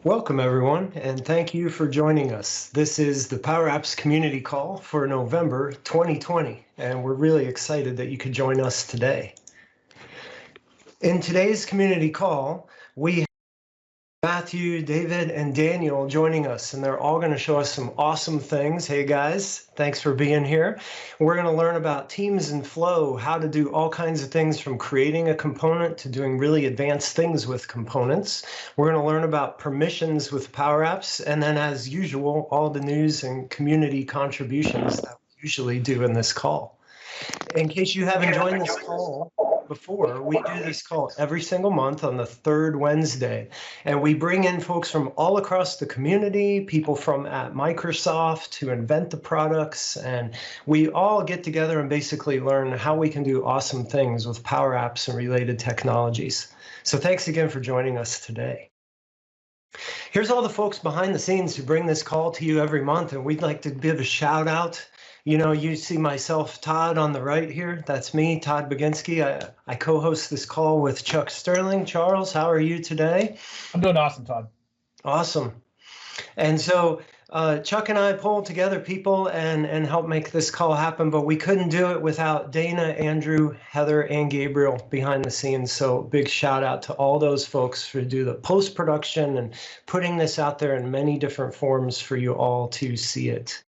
Welcome, everyone, and thank you for joining us. This is the Power Apps Community Call for November 2020, and we're really excited that you could join us today. In today's community call, we have Matthew, David, and Daniel joining us, and they're all going to show us some awesome things. Hey, guys, thanks for being here. We're going to learn about teams and flow, how to do all kinds of things from creating a component to doing really advanced things with components. We're going to learn about permissions with Power Apps, and then, as usual, all the news and community contributions that we usually do in this call. In case you haven't joined this call before, we do this call every single month on the third Wednesday, and we bring in folks from all across the community, people from at Microsoft who invent the products, and we all get together and basically learn how we can do awesome things with Power Apps and related technologies. So thanks again for joining us today. Here's all the folks behind the scenes who bring this call to you every month, and we'd like to give a shout out. You know, you see myself, Todd, on the right here. That's me, Todd Baginski. I co-host this call with Chuck Sterling. Charles, how are you today? I'm doing awesome, Todd. Awesome. And so Chuck and I pulled together people and helped make this call happen, but we couldn't do it without Dana, Andrew, Heather, and Gabriel behind the scenes. So big shout out to all those folks for do the post-production and putting this out there in many different forms for you all to see it.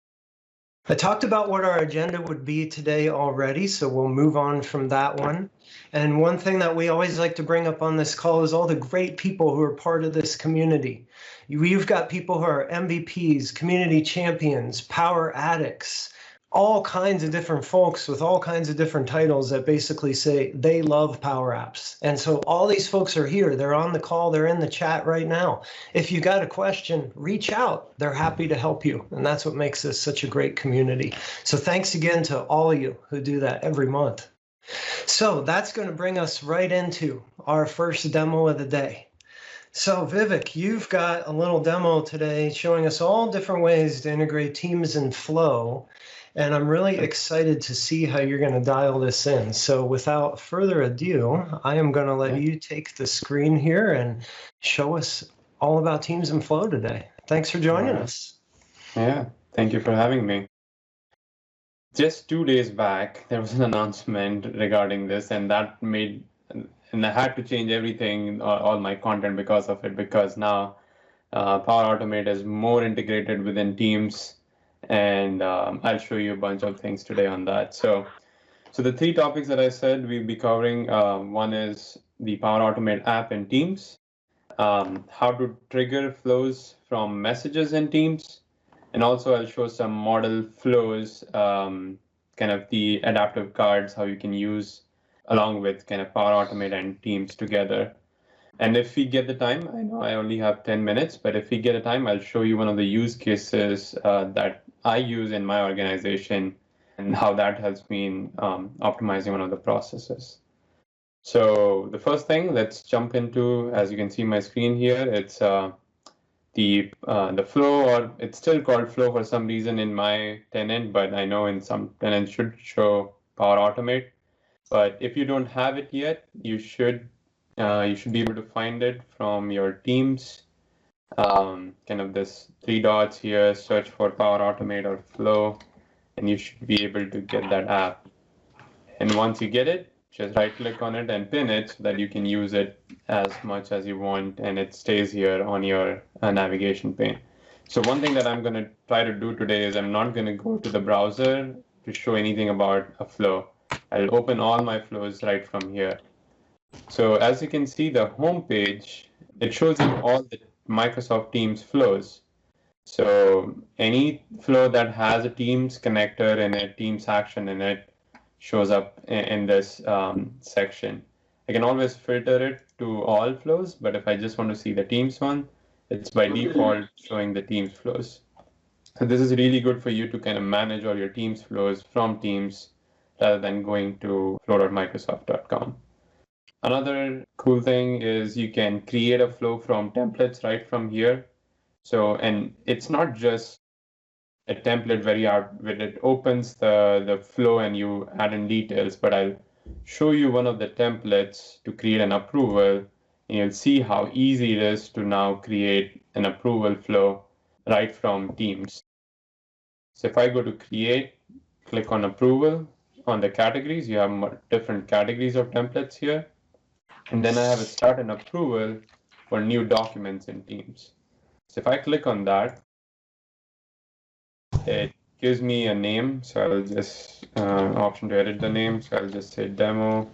I talked about what our agenda would be today already, so we'll move on from that one. And one thing that we always like to bring up on this call is all the great people who are part of this community. You've got people who are MVPs, community champions, power addicts, all kinds of different folks with all kinds of different titles that basically say they love Power Apps. And so all these folks are here. They're on the call. They're in the chat right now. If you got a question, reach out. They're happy to help you. And that's what makes this such a great community. So thanks again to all of you who do that every month. So that's going to bring us right into our first demo of the day. So Vivek, you've got a little demo today showing us all different ways to integrate Teams and Flow. And I'm really excited to see how you're going to dial this in. So without further ado, I am going to let you take the screen here and show us all about Teams and Flow today. Thanks for joining us. Yeah, thank you for having me. Just 2 days back, there was an announcement regarding this, and I had to change everything, all my content because of it, because now Power Automate is more integrated within Teams. And I'll show you a bunch of things today on that. So the 3 topics that I said we'll be covering, one is the Power Automate app in Teams, how to trigger flows from messages in Teams, and also I'll show some model flows, kind of the adaptive cards, how you can use along with kind of Power Automate and Teams together. And if we get the time, I know I only have 10 minutes, but if we get a time, I'll show you one of the use cases that I use in my organization and how that helps me in optimizing one of the processes. So the first thing, let's jump into, as you can see my screen here, it's the flow, or it's still called flow for some reason in my tenant, but I know in some tenants should show Power Automate. But if you don't have it yet, you should be able to find it from your Teams, kind of this 3 dots here, search for Power Automate or Flow, and you should be able to get that app. And once you get it, just right click on it and pin it so that you can use it as much as you want, and it stays here on your navigation pane. So one thing that I'm going to try to do today is I'm not going to go to the browser to show anything about a flow. I'll open all my flows right from here. So as you can see, the home page, it shows you all the Microsoft Teams flows. So any flow that has a Teams connector in it, Teams action in it, shows up in this section. I can always filter it to all flows, but if I just want to see the Teams one, it's by default showing the Teams flows. So this is really good for you to kind of manage all your Teams flows from Teams rather than going to flow.microsoft.com. Another cool thing is you can create a flow from templates right from here. So, and it's not just a template where it opens the flow and you add in details, but I'll show you one of the templates to create an approval, and you'll see how easy it is to now create an approval flow right from Teams. So if I go to create, click on approval, on the categories, you have different categories of templates here. And then I have a start an approval for new documents in Teams. So if I click on that, it gives me a name. So I'll just option to edit the name. So I'll just say demo.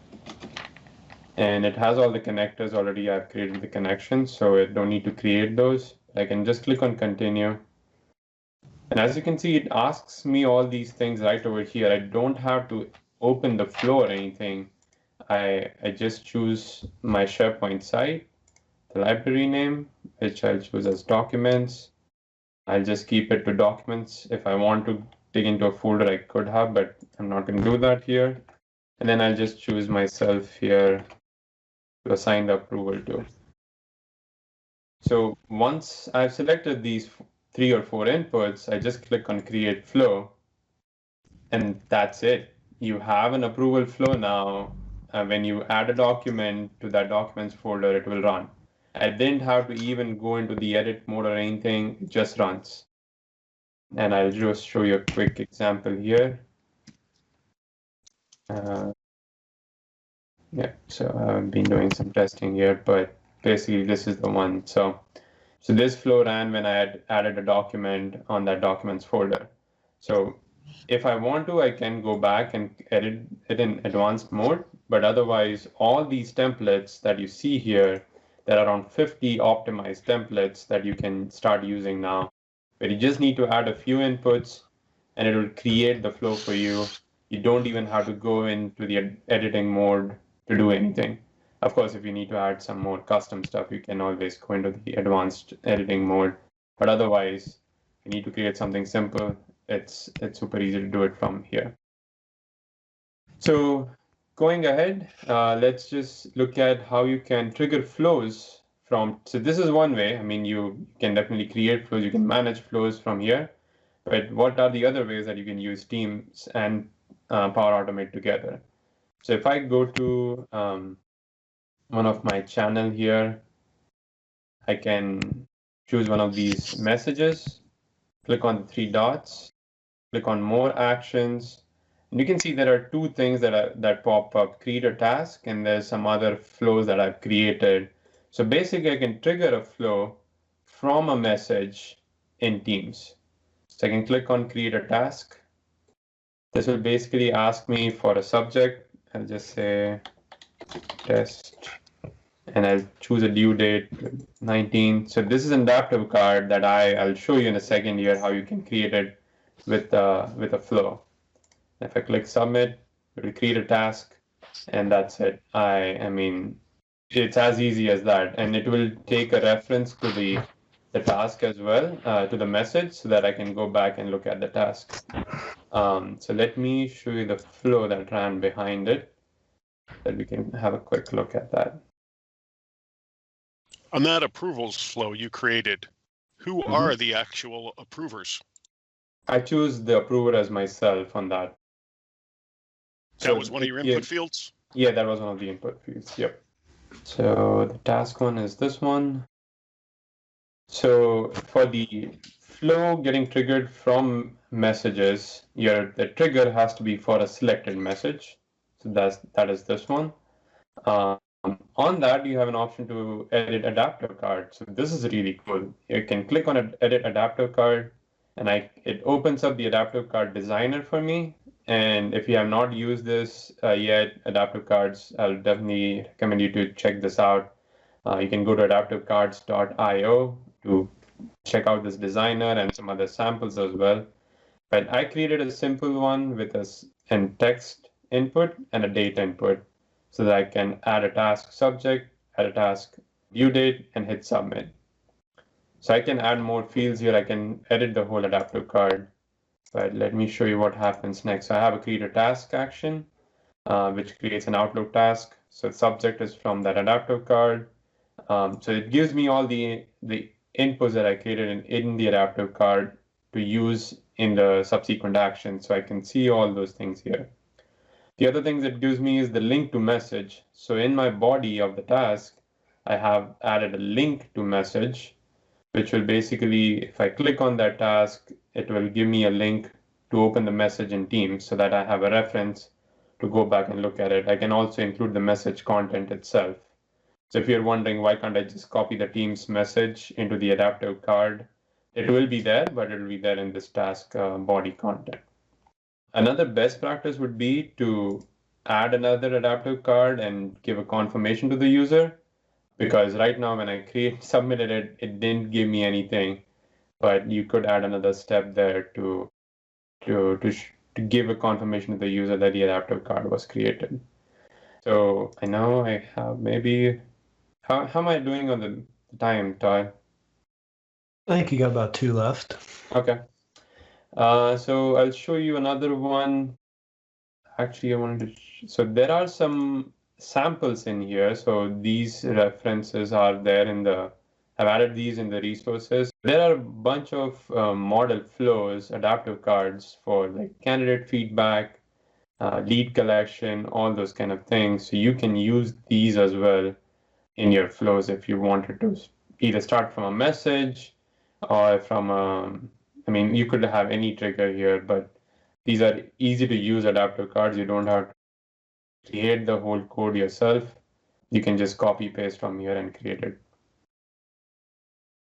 And it has all the connectors already. I've created the connections, so I don't need to create those. I can just click on continue. And as you can see, it asks me all these things right over here. I don't have to open the flow or anything. I just choose my SharePoint site, the library name, which I'll choose as documents. I'll just keep it to documents. If I want to dig into a folder, I could have, but I'm not going to do that here. And then I'll just choose myself here to assign the approval to. So once I've selected these 3 or 4 inputs, I just click on create flow, and that's it. You have an approval flow now. When you add a document to that documents folder, it will run. I didn't have to even go into the edit mode or anything, it just runs. And I'll just show you a quick example here. Yeah, so I've been doing some testing here, but basically this is the one. So this flow ran when I had added a document on that documents folder. So if I want to, I can go back and edit it in advanced mode, but otherwise all these templates that you see here, there are around 50 optimized templates that you can start using now, where you just need to add a few inputs and it will create the flow for you. You don't even have to go into the editing mode to do anything. Of course, if you need to add some more custom stuff, you can always go into the advanced editing mode. But otherwise, if you need to create something simple, it's super easy to do it from here. So going ahead, let's just look at how you can trigger flows from. So this is one way. I mean, you can definitely create flows. You can manage flows from here. But what are the other ways that you can use Teams and Power Automate together? So if I go to one of my channel here, I can choose one of these messages, click on the 3 dots, click on more actions. And you can see there are 2 things that pop up, create a task, and there's some other flows that I've created. So basically I can trigger a flow from a message in Teams. So I can click on create a task. This will basically ask me for a subject. I'll just say test, and I'll choose a due date 19. So this is an adaptive card that I'll show you in a second here how you can create it with a flow. If I click submit, it will create a task, and that's it. I mean, it's as easy as that, and it will take a reference to the task as well, to the message, so that I can go back and look at the task. So let me show you the flow that ran behind it, that we can have a quick look at that. On that approvals flow you created, who are the actual approvers? I choose the approver as myself on that. That was one of your input fields? Yeah, that was one of the input fields. Yep. So the task one is this one. So for the flow getting triggered from messages, the trigger has to be for a selected message. So that is this one. On that, you have an option to edit adaptive card. So this is really cool. You can click on edit adaptive card, and it opens up the adaptive card designer for me. And if you have not used this yet, adaptive cards, I'll definitely recommend you to check this out. You can go to adaptivecards.io to check out this designer and some other samples as well. But I created a simple one with a text input and a date input, so that I can add a task subject, add a task due date, and hit submit. So I can add more fields here. I can edit the whole adaptive card. But let me show you what happens next. So I have a create a task action, which creates an Outlook task. So subject is from that adaptive card. So it gives me all the inputs that I created in the adaptive card to use in the subsequent action. So I can see all those things here. The other things it gives me is the link to message. So in my body of the task, I have added a link to message, which will basically, if I click on that task, it will give me a link to open the message in Teams so that I have a reference to go back and look at it. I can also include the message content itself. So if you're wondering why can't I just copy the Teams message into the adaptive card, it will be there, but it will be there in this task body content. Another best practice would be to add another adaptive card and give a confirmation to the user, because right now when I submitted it, it didn't give me anything, but you could add another step there to give a confirmation to the user that the adaptive card was created. So I know I have maybe, how am I doing on the time, Todd? I think you got about 2 left. Okay. So I'll show you another one. Actually, I wanted to, so there are some samples in here. So these references are there I've added these in the resources. There are a bunch of model flows, adaptive cards for like candidate feedback, lead collection, all those kind of things. So you can use these as well in your flows if you wanted to either start from a message or from you could have any trigger here, but these are easy to use adaptive cards. You don't have to create the whole code yourself. You can just copy paste from here and create it.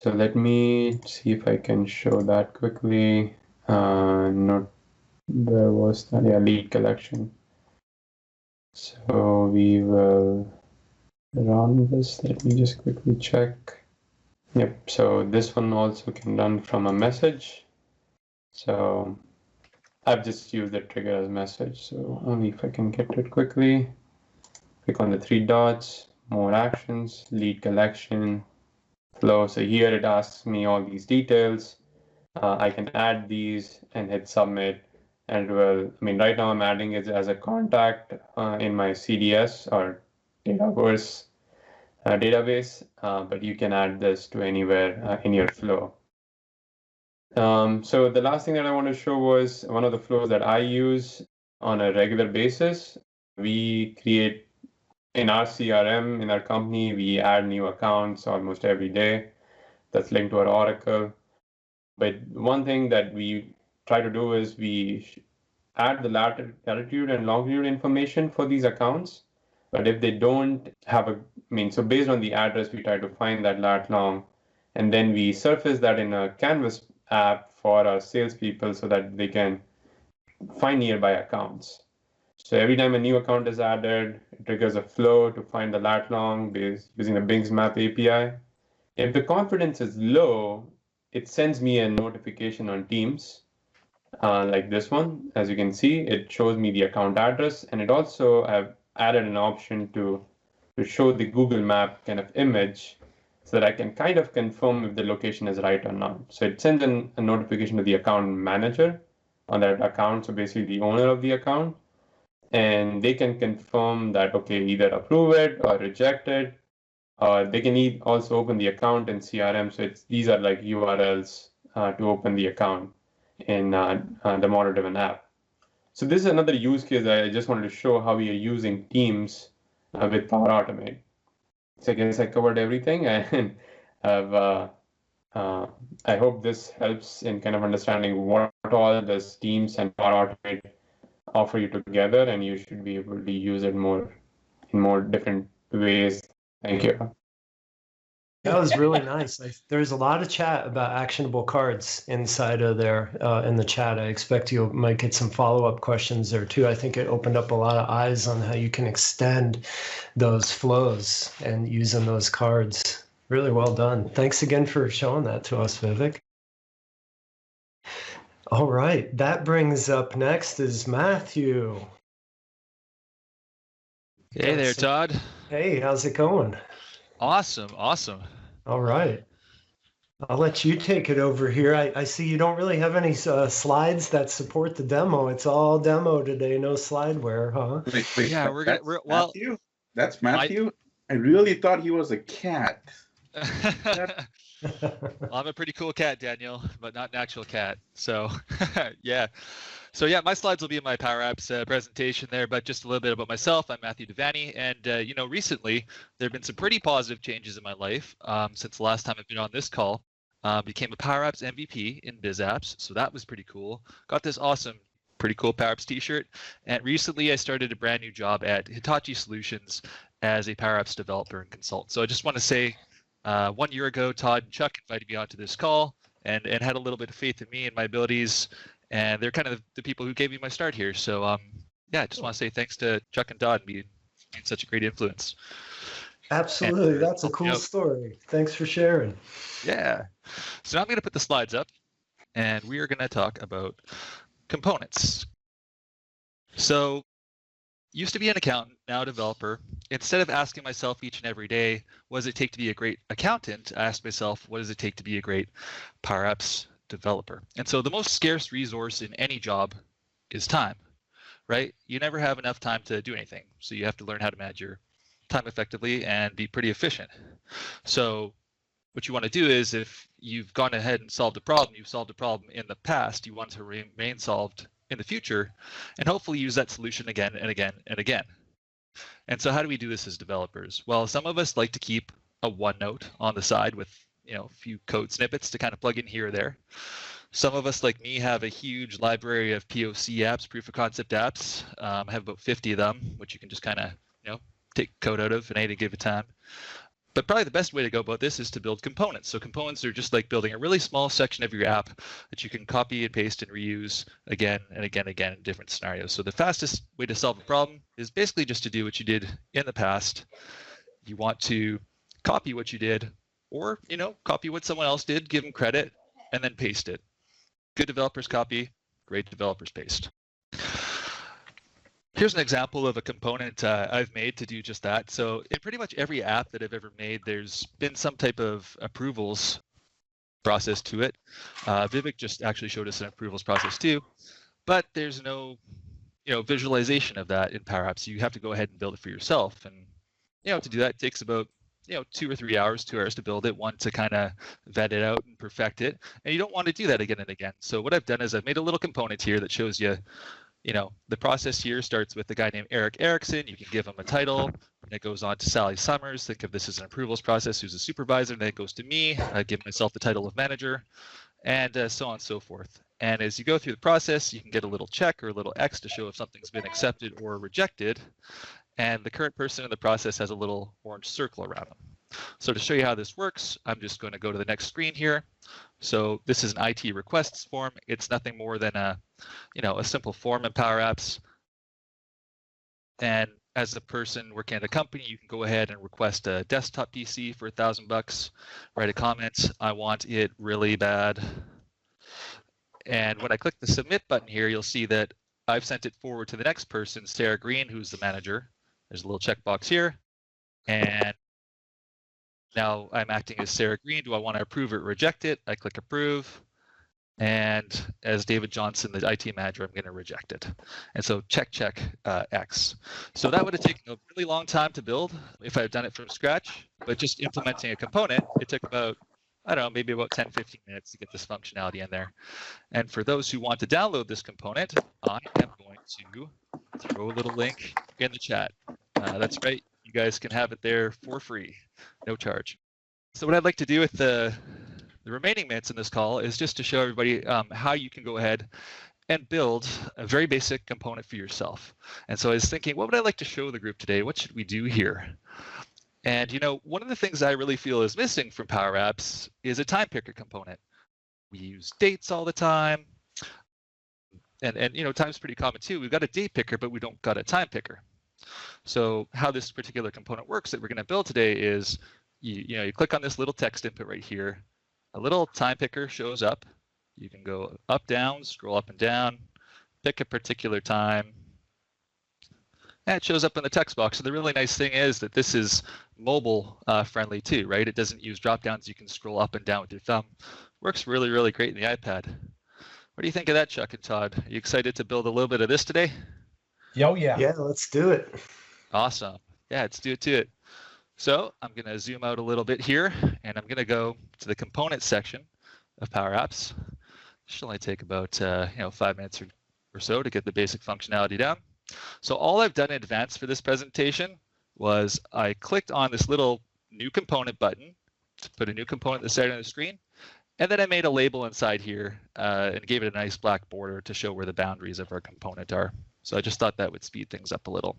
So let me see if I can show that quickly. Not where was that? Yeah, lead collection. So we will run this. Let me just quickly check. Yep. So this one also can run from a message. So I've just used the trigger as message. So only if I can get it quickly. Click on the 3 dots, more actions, lead collection, flow. So here it asks me all these details. I can add these and hit submit, and it will, right now I'm adding it as a contact in my CDS or Dataverse database, but you can add this to anywhere in your flow. So the last thing that I want to show was one of the flows that I use on a regular basis. We create in our CRM, in our company, we add new accounts almost every day that's linked to our Oracle. But one thing that we try to do is we add the latitude and longitude information for these accounts. But if they don't have so based on the address, we try to find that lat long, and then we surface that in a Canvas app for our salespeople so that they can find nearby accounts. So every time a new account is added, it triggers a flow to find the lat long using the Bing's Map API. If the confidence is low, it sends me a notification on Teams, like this one. As you can see, it shows me the account address, and it also I've added an option to show the Google Map kind of image so that I can kind of confirm if the location is right or not. So it sends a notification to the account manager on that account, so basically the owner of the account, and they can confirm that, okay, either approve it or reject it. They can also open the account in CRM. So these are like URLs to open the account in the model-driven app. So this is another use case that I just wanted to show how we are using Teams with Power Automate. So I guess I covered everything, and I hope this helps in kind of understanding what all does Teams and Power Automate offer you together, and you should be able to use it in more different ways. Thank you. That was really nice. There's a lot of chat about actionable cards inside of there in the chat. I expect you might get some follow-up questions there too. I think it opened up a lot of eyes on how you can extend those flows and using those cards. Really well done. Thanks again for showing that to us, Vivek. All right, that brings up next is Matthew. Hey there, Todd. Hey, how's it going? Awesome. All right. I'll let you take it over here. I see you don't really have any slides that support the demo. It's all demo today, no slideware, huh? Wait, yeah, Matthew? That's Matthew? I really thought he was a cat. Well, I'm a pretty cool cat, Daniel, but not an actual cat. So, yeah. So, yeah, my slides will be in my Power Apps presentation there, but just a little bit about myself. I'm Matthew Devaney, and, recently there have been some pretty positive changes in my life since the last time I've been on this call. became a Power Apps MVP in Biz Apps, so that was pretty cool. Got this awesome, pretty cool Power Apps t-shirt, and recently I started a brand new job at Hitachi Solutions as a Power Apps developer and consultant. So I just want to say, 1 year ago, Todd and Chuck invited me onto this call and had a little bit of faith in me and my abilities, and they're kind of the people who gave me my start here. So yeah, I just want to say thanks to Chuck and Todd being such a great influence. Absolutely. And, that's a cool story. Thanks for sharing. Yeah. So now I'm going to put the slides up, and we are going to talk about components. So used to be an accountant, now a developer. Instead of asking myself each and every day, what does it take to be a great accountant? I asked myself, what does it take to be a great Power Apps developer? And so the most scarce resource in any job is time, right? You never have enough time to do anything. So you have to learn how to manage your time effectively and be pretty efficient. So what you want to do is, if you've gone ahead and solved a problem, you've solved a problem in the past, you want to remain solved in the future, and hopefully use that solution again and again and again. And so how do we do this as developers? Well, some of us like to keep a OneNote on the side with a few code snippets to kind of plug in here or there. Some of us, like me, have a huge library of POC apps, proof of concept apps. I have about 50 of them, which you can just kind of take code out of at any given time. But probably the best way to go about this is to build components. So components are just like building a really small section of your app that you can copy and paste and reuse again and again and again in different scenarios. So the fastest way to solve a problem is basically just to do what you did in the past. You want to copy what you did, or copy what someone else did, give them credit, and then paste it. Good developers copy, great developers paste. Here's an example of a component I've made to do just that. So in pretty much every app that I've ever made, there's been some type of approvals process to it. Vivek just actually showed us an approvals process too, but there's no visualization of that in Power Apps. You have to go ahead and build it for yourself. And to do that, it takes about 2 or 3 hours, 2 hours to build it, one to kind of vet it out and perfect it. And you don't want to do that again and again. So what I've done is I've made a little component here that shows you, the process here starts with a guy named Eric Erickson. You can give him a title, and it goes on to Sally Summers. Think of this as an approvals process, who's a supervisor, and then it goes to me. I give myself the title of manager, and so on and so forth. And as you go through the process, you can get a little check or a little X to show if something's been accepted or rejected. And the current person in the process has a little orange circle around them. So to show you how this works, I'm just going to go to the next screen here. So this is an IT requests form. It's nothing more than a simple form in Power Apps. And as a person working at a company, you can go ahead and request a desktop PC for $1,000. Write a comment. I want it really bad. And when I click the submit button here, you'll see that I've sent it forward to the next person, Sarah Green, who's the manager. There's a little checkbox here. And now I'm acting as Sarah Green. Do I want to approve or reject it? I click approve. And as David Johnson, the IT manager, I'm going to reject it. And so check X. So that would have taken a really long time to build if I had done it from scratch. But just implementing a component, it took about, maybe about 10, 15 minutes to get this functionality in there. And for those who want to download this component, I am going to throw a little link in the chat. That's right. You guys can have it there for free, no charge. So what I'd like to do with the remaining minutes in this call is just to show everybody how you can go ahead and build a very basic component for yourself. And so I was thinking, what would I like to show the group today? What should we do here? And one of the things I really feel is missing from Power Apps is a time picker component. We use dates all the time. And time's pretty common too. We've got a date picker, but we don't got a time picker. So how this particular component works that we're going to build today is you click on this little text input right here. A little time picker shows up. You can go up, down, scroll up and down, pick a particular time. And it shows up in the text box. So the really nice thing is that this is mobile friendly too, right? It doesn't use drop downs. You can scroll up and down with your thumb. Works really, really great in the iPad. What do you think of that, Chuck and Todd? Are you excited to build a little bit of this today? Oh, yeah. Yeah, let's do it. Awesome. Yeah, let's do it to it. So I'm going to zoom out a little bit here, and I'm going to go to the components section of Power Apps. It should only take about 5 minutes or so to get the basic functionality down. So all I've done in advance for this presentation was I clicked on this little new component button to put a new component at the center of the screen, And then I made a label inside here and gave it a nice black border to show where the boundaries of our component are. So I just thought that would speed things up a little.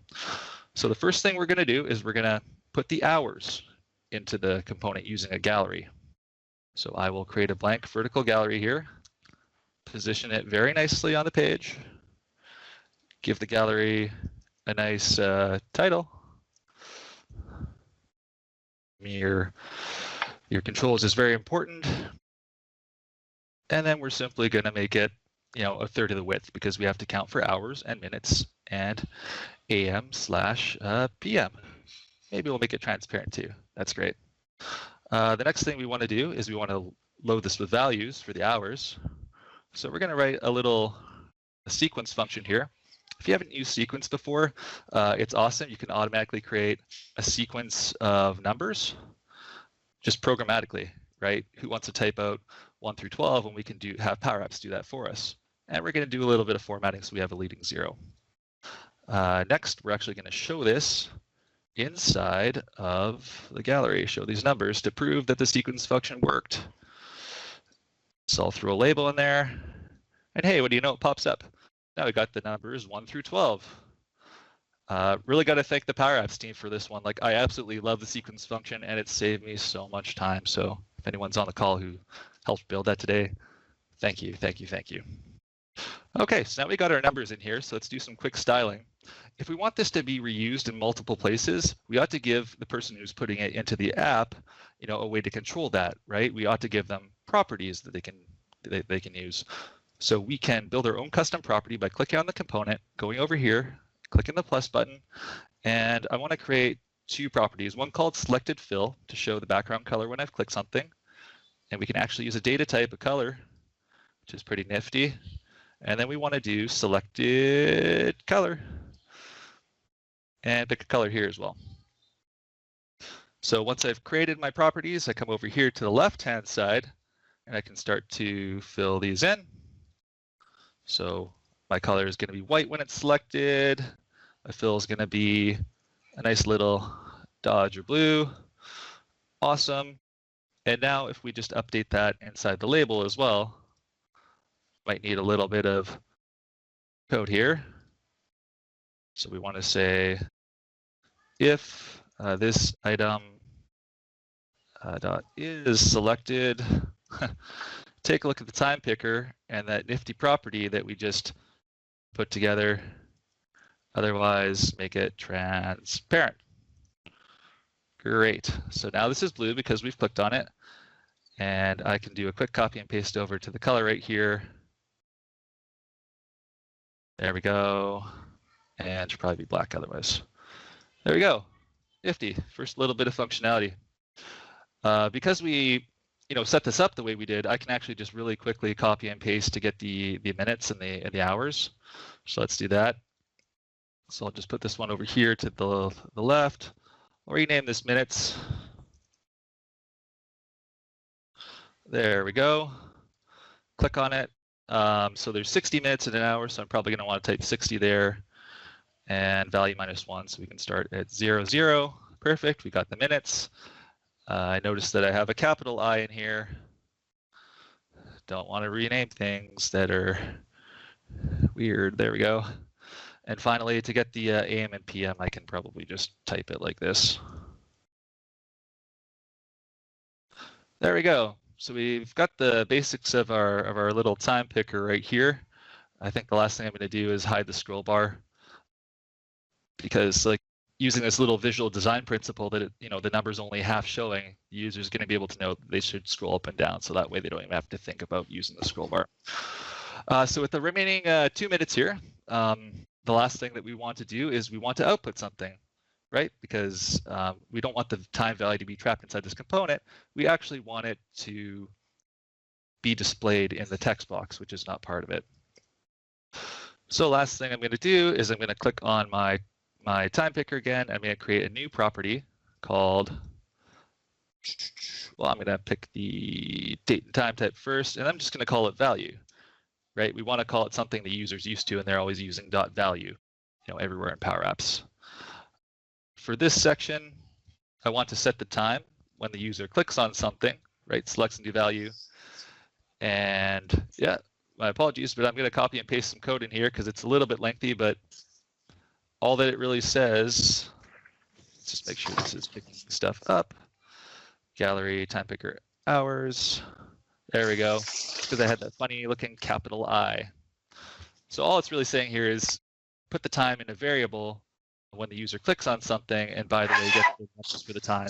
So the first thing we're going to do is we're going to put the hours into the component using a gallery. So I will create a blank vertical gallery here, position it very nicely on the page, give the gallery a nice title. Your controls is very important. And then we're simply going to make it, a third of the width because we have to count for hours and minutes and AM/PM. Maybe we'll make it transparent too. That's great. The next thing we want to do is we want to load this with values for the hours. So we're going to write a sequence function here. If you haven't used sequence before, it's awesome. You can automatically create a sequence of numbers just programmatically, right? Who wants to type out 1 through 12 when we can have Power Apps do that for us? And we're going to do a little bit of formatting so we have a leading 0. Next, we're actually going to show this inside of the gallery, show these numbers to prove that the sequence function worked. So I'll throw a label in there, and hey, what do you know? It pops up. Now we got the numbers 1 through 12. Really got to thank the Power Apps team for this one. Like, I absolutely love the sequence function, and it saved me so much time. So if anyone's on the call who helped build that today, thank you, thank you, thank you. Okay, so now we got our numbers in here, so let's do some quick styling. If we want this to be reused in multiple places, we ought to give the person who's putting it into the app, a way to control that, right? We ought to give them properties that they can use. So we can build our own custom property by clicking on the component, going over here, clicking the plus button, and I want to create 2 properties. One called selected fill to show the background color when I've clicked something, and we can actually use a data type of color, which is pretty nifty. And then we want to do selected color and pick a color here as well. So once I've created my properties, I come over here to the left-hand side and I can start to fill these in. So my color is going to be white when it's selected. My fill is going to be a nice little dodge or blue. Awesome. And now if we just update that inside the label as well, might need a little bit of code here. So we want to say if this item dot is selected, take a look at the time picker and that nifty property that we just put together. Otherwise, make it transparent. Great. So now this is blue because we've clicked on it. And I can do a quick copy and paste over to the color right here. There we go. And it should probably be black otherwise. There we go. Nifty. First little bit of functionality. Because we set this up the way we did, I can actually just really quickly copy and paste to get the minutes and the hours. So let's do that. So I'll just put this one over here to the left. I'll rename this minutes. There we go. Click on it. So there's 60 minutes in an hour, so I'm probably going to want to type 60 there. And value -1, so we can start at 0, 0. Perfect, we got the minutes. I noticed that I have a capital I in here. Don't want to rename things that are weird. There we go. And finally, to get the AM and PM, I can probably just type it like this. There we go. So we've got the basics of our little time picker right here. I think the last thing I'm going to do is hide the scroll bar, because like using this little visual design principle that the number's only half showing, the user's going to be able to know that they should scroll up and down, so that way they don't even have to think about using the scroll bar. So with the remaining 2 minutes here, the last thing that we want to do is we want to output something, right? Because we don't want the time value to be trapped inside this component. We actually want it to be displayed in the text box, which is not part of it. So last thing I'm going to do is I'm going to click on my time picker again. I'm going to create a new property called, well, I'm going to pick the date and time type first, and I'm just going to call it value, right? We want to call it something the user's used to, and they're always using .value, everywhere in Power Apps. For this section, I want to set the time when the user clicks on something, right? Selects a new value. And yeah, my apologies, but I'm going to copy and paste some code in here because it's a little bit lengthy, but all that it really says, let's just make sure this is picking stuff up. Gallery, time picker, hours. There we go. Because I had that funny looking capital I. So all it's really saying here is put the time in a variable when the user clicks on something, and by the way, get the message for the time.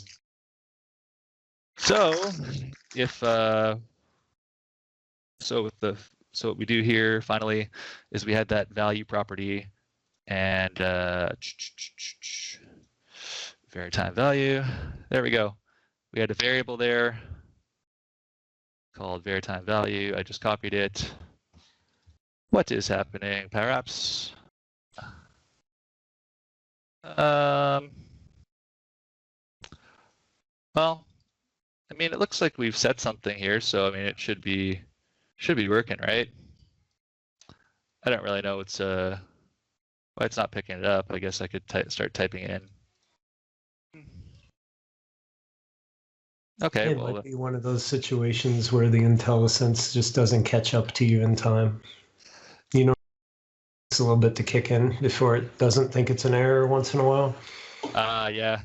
So if so what we do here finally is we had that value property and very time value. There we go. We had a variable there called veritime value. I just copied it. What is happening? Power apps. Well, I mean, it looks like we've set something here, so I mean, it should be working, right? I don't really know why it's not picking it up. I guess I could start typing it in. Okay, it might be one of those situations where the IntelliSense just doesn't catch up to you in time. You know, it's a little bit to kick in before it doesn't think it's an error once in a while. Yeah.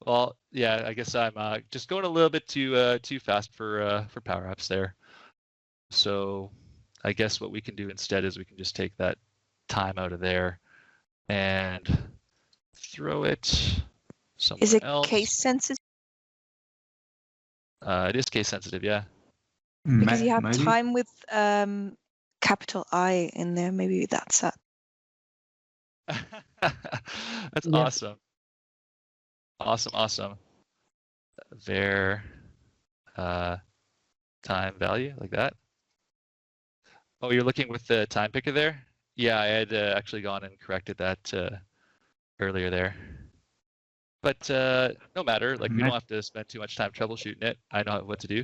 Well, yeah. I guess I'm just going a little bit too fast for power apps there. So I guess what we can do instead is we can just take that time out of there and throw it somewhere else. Is it case sensitive? It is case sensitive, yeah. Because you have time with capital I in there. Maybe that's it. That's awesome. Awesome. Var time value, like that. Oh, you're looking with the time picker there? Yeah, I had actually gone and corrected that earlier there. But no matter, like we don't have to spend too much time troubleshooting it. I know what to do.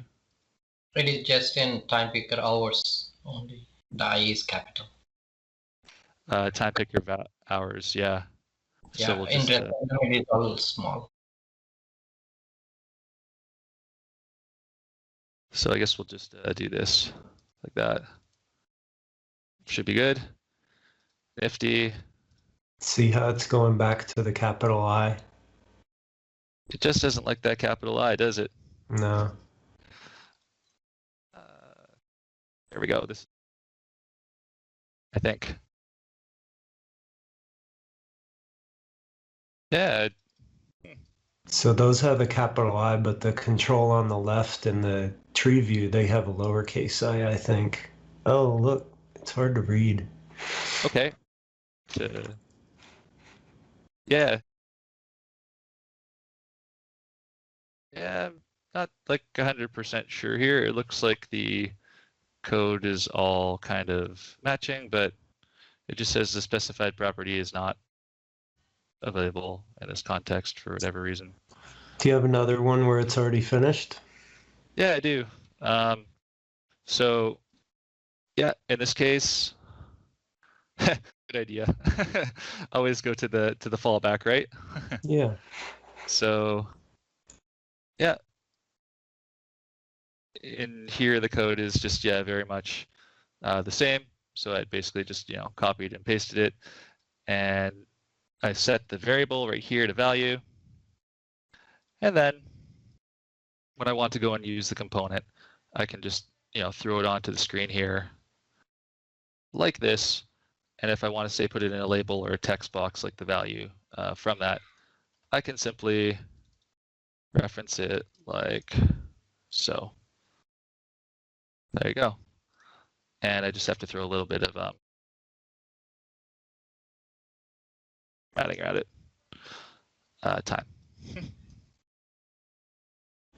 It is just in time picker hours only. The I is capital. Time picker hours, yeah. Yeah, so we'll in just, it is all small. So I guess we'll just do this like that. Should be good. Nifty. See how it's going back to the capital I? It just doesn't like that capital I, does it? No. There we go. This, I think. Yeah. So those have a capital I, but the control on the left and the tree view, they have a lowercase I think. Oh, look, it's hard to read. Okay. Yeah. Yeah, I'm not like 100% sure here. It looks like the code is all kind of matching, but it just says the specified property is not available in this context for whatever reason. Do you have another one where it's already finished? Yeah, I do. So, yeah, in this case, good idea. Always go to the fallback, right? Yeah. So, yeah. In here, the code is just, yeah, very much the same. So I basically just, copied and pasted it. And I set the variable right here to value. And then when I want to go and use the component, I can just, throw it onto the screen here like this. And if I want to say put it in a label or a text box like the value from that, I can simply reference it like so. There you go. And I just have to throw a little bit of adding at it time.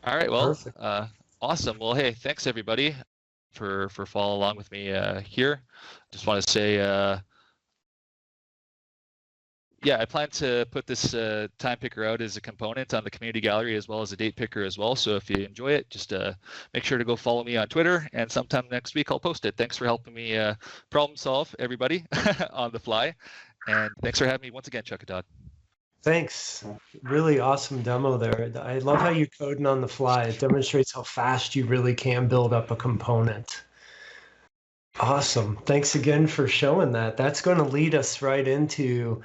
All right, well, awesome. Well, hey, thanks everybody for following along with me here. Just want to say, yeah, I plan to put this time picker out as a component on the community gallery as well as a date picker as well. So if you enjoy it, just make sure to go follow me on Twitter, and sometime next week I'll post it. Thanks for helping me problem solve, everybody, on the fly. And thanks for having me once again, Chuck and Todd. Thanks. Really awesome demo there. I love how you're coding on the fly. It demonstrates how fast you really can build up a component. Awesome. Thanks again for showing that. That's going to lead us right into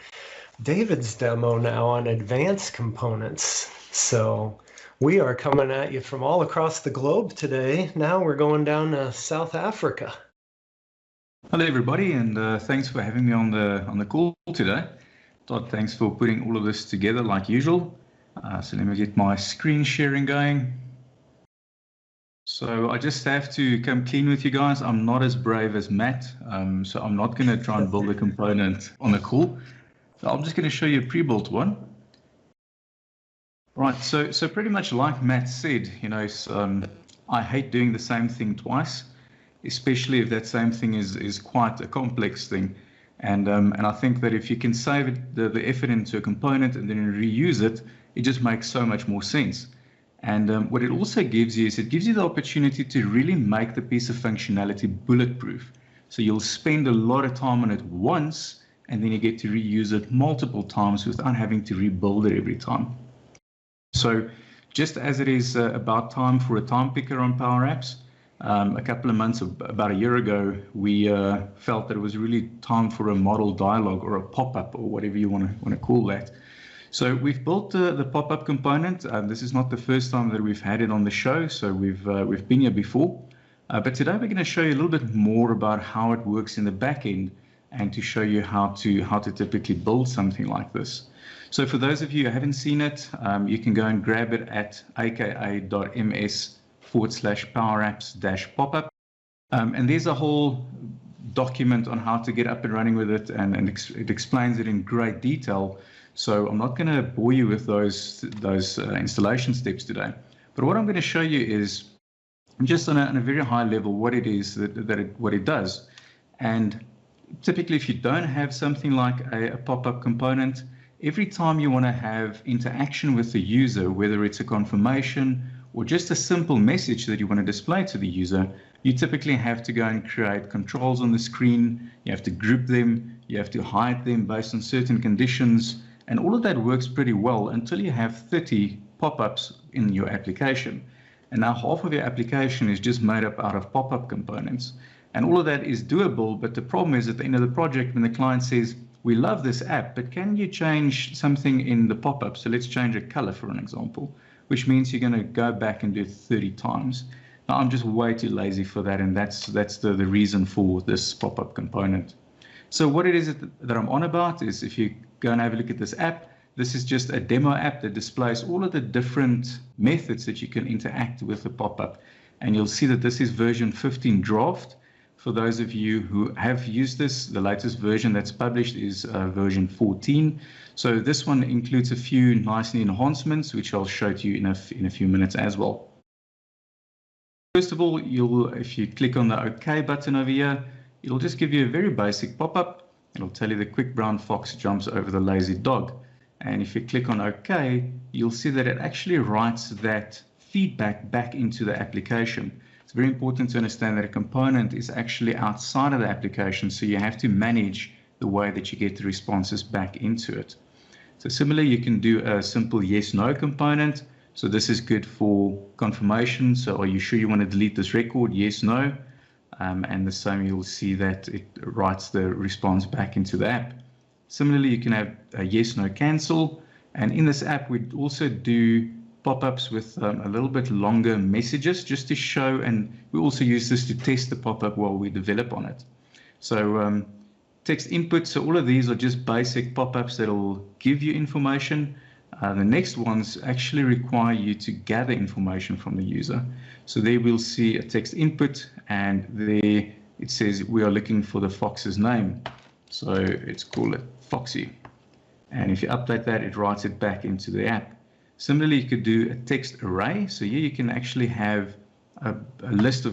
David's demo now on advanced components. So we are coming at you from all across the globe today. Now we're going down to South Africa. Hello, everybody, and thanks for having me on the call today. Todd, thanks for putting all of this together like usual. So let me get my screen sharing going. So I just have to come clean with you guys. I'm not as brave as Matt, so I'm not going to try and build a component on the call. So I'm just going to show you a pre-built one. Right, so pretty much like Matt said, you know, I hate doing the same thing twice, especially if that same thing is quite a complex thing. And I think that if you can save the effort into a component and then reuse it, it just makes so much more sense. And what it also gives you is it gives you the opportunity to really make the piece of functionality bulletproof. So you'll spend a lot of time on it once, and then you get to reuse it multiple times without having to rebuild it every time. So just as it is about time for a time picker on Power Apps, a couple of months, about a year ago, we felt that it was really time for a model dialogue or a pop-up or whatever you want to call that. So we've built the pop-up component. This is not the first time that we've had it on the show, so we've been here before. But today we're going to show you a little bit more about how it works in the back end and to show you how to typically build something like this. So for those of you who haven't seen it, you can go and grab it at aka.ms/powerapps-popup. And there's a whole document on how to get up and running with it, and it explains it in great detail. So I'm not going to bore you with those installation steps today. But what I'm going to show you is just on a very high level what it is what it does. And typically, if you don't have something like a pop-up component, every time you want to have interaction with the user, whether it's a confirmation or just a simple message that you want to display to the user, you typically have to go and create controls on the screen. You have to group them. You have to hide them based on certain conditions. And all of that works pretty well until you have 30 pop-ups in your application. And now half of your application is just made up out of pop-up components. And all of that is doable, but the problem is at the end of the project when the client says, we love this app, but can you change something in the pop-up? So let's change a color, for an example, which means you're going to go back and do it 30 times. Now, I'm just way too lazy for that, and that's the reason for this pop-up component. So what it is that I'm on about is if you go and have a look at this app, this is just a demo app that displays all of the different methods that you can interact with the pop-up. And you'll see that this is version 15 draft. For those of you who have used this, the latest version that's published is version 14. So this one includes a few nice enhancements, which I'll show to you in a few minutes as well. First of all, if you click on the OK button over here, it'll just give you a very basic pop-up. It'll tell you the quick brown fox jumps over the lazy dog. And if you click on OK, you'll see that it actually writes that feedback back into the application. It's very important to understand that a component is actually outside of the application, so you have to manage the way that you get the responses back into it. So similarly, you can do a simple yes/no component. So this is good for confirmation. So are you sure you want to delete this record? Yes, no. And the same, you'll see that it writes the response back into the app. Similarly, you can have a yes/no cancel. And in this app, we also do pop-ups with a little bit longer messages just to show, and we also use this to test the pop-up while we develop on it. So text input, so all of these are just basic pop-ups that'll give you information. The next ones actually require you to gather information from the user. So there we'll see a text input, and there it says we are looking for the fox's name. So let's call it Foxy. And if you update that, it writes it back into the app. Similarly, you could do a text array. So here you can actually have a list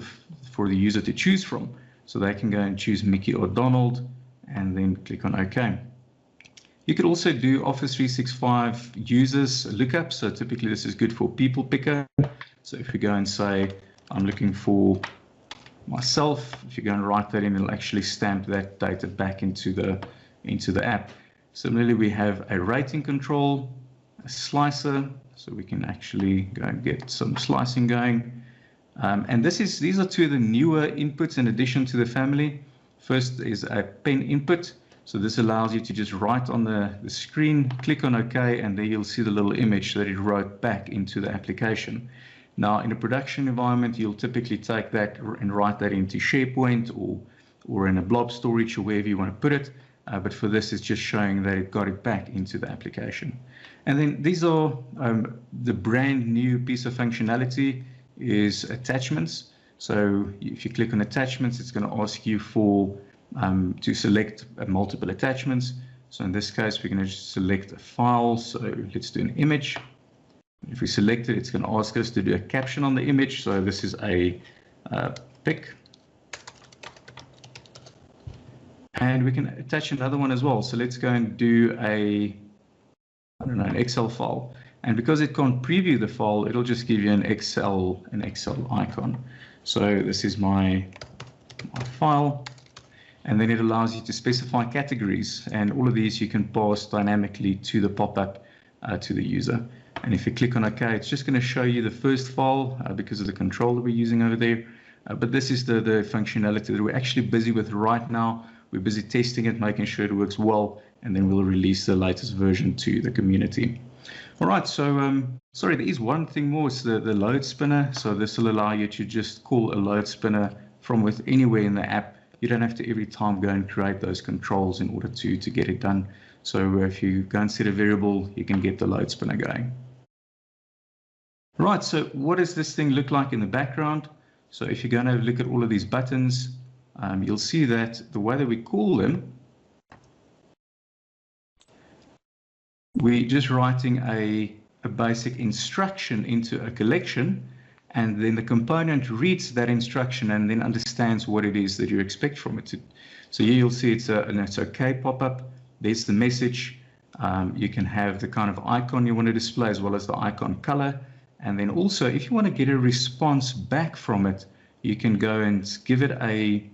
for the user to choose from. So they can go and choose Mickey or Donald and then click on OK. You could also do Office 365 users lookup. So typically this is good for people picker. So if we go and say, I'm looking for myself, if you go and write that in, it'll actually stamp that data back into the app. Similarly, we have a rating control, a slicer, so we can actually go and get some slicing going. And these are two of the newer inputs in addition to the family. First is a pen input. So this allows you to just write on the screen, click on OK, and there you'll see the little image that it wrote back into the application. Now, in a production environment, you'll typically take that and write that into SharePoint or in a blob storage or wherever you want to put it. But for this, it's just showing that it got it back into the application. And then these are the brand new piece of functionality is attachments. So if you click on attachments, it's going to ask you for to select multiple attachments. So in this case, we're going to just select a file. So let's do an image. If we select it, it's going to ask us to do a caption on the image. So this is a pic. And we can attach another one as well. So let's go and do an Excel file. And because it can't preview the file, it'll just give you an Excel icon. So this is my file. And then it allows you to specify categories. And all of these you can pass dynamically to the pop-up to the user. And if you click on OK, it's just going to show you the first file because of the control that we're using over there. But this is the functionality that we're actually busy with right now. We're busy testing it, making sure it works well, and then we'll release the latest version to the community. All right, so sorry, there is one thing more. It's the load spinner. So this will allow you to just call a load spinner from with anywhere in the app. You don't have to every time go and create those controls in order to get it done. So if you go and set a variable, you can get the load spinner going. Right, so what does this thing look like in the background? So if you're going to look at all of these buttons, you'll see that the way that we call them, we're just writing a basic instruction into a collection, and then the component reads that instruction and then understands what it is that you expect from it. So here you'll see it's an it's OK pop-up. There's the message. You can have the kind of icon you want to display as well as the icon color. And then also, if you want to get a response back from it, you can go and give it a